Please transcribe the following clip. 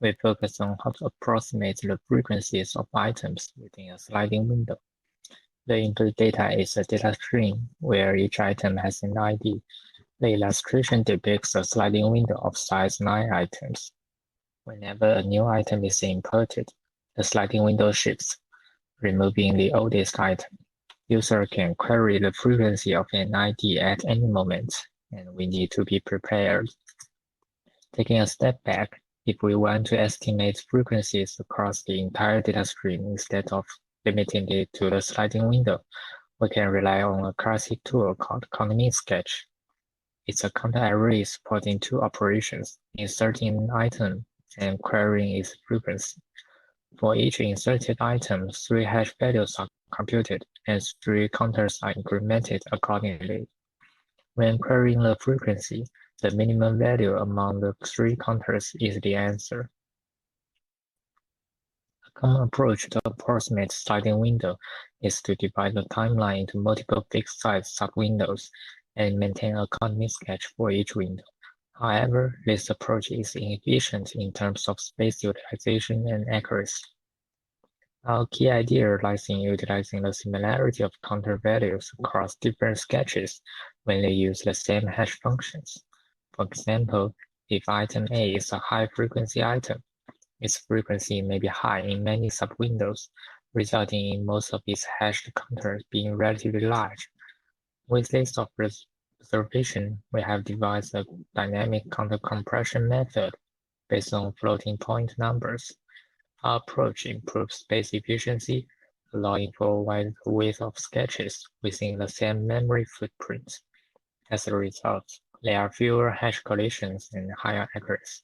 we focus on how to approximate the frequencies of items within a sliding window. The input data is a data stream where each item has an ID. The illustration depicts a sliding window of size 9 items. Whenever a new item is inputted, the sliding window shifts, removing the oldest item. User can query the frequency of an ID at any moment, and we need to be prepared. Taking a step back, if we want to estimate frequencies across the entire data stream instead of limiting it to the sliding window, we can rely on a classic tool called MicroscopeSketch. It's a counter array supporting two operations, inserting an item and querying its frequency. For each inserted item, 3 hash values are computed, and 3 counters are incremented accordingly. When querying the frequency, the minimum value among the 3 counters is the answer. A common approach to approximate sliding window is to divide the timeline into multiple fixed-size sub-windows and maintain a counting sketch for each window. However, this approach is inefficient in terms of space utilization and accuracy. Our key idea lies in utilizing the similarity of counter values across different sketches when they use the same hash functions. For example, if item A is a high-frequency item, its frequency may be high in many sub-windows, resulting in most of its hashed counters being relatively large. With this observation, we have devised a dynamic counter compression method based on floating point numbers. Our approach improves space efficiency, allowing for a wide width of sketches within the same memory footprint. As a result, there are fewer hash collisions and higher accuracy.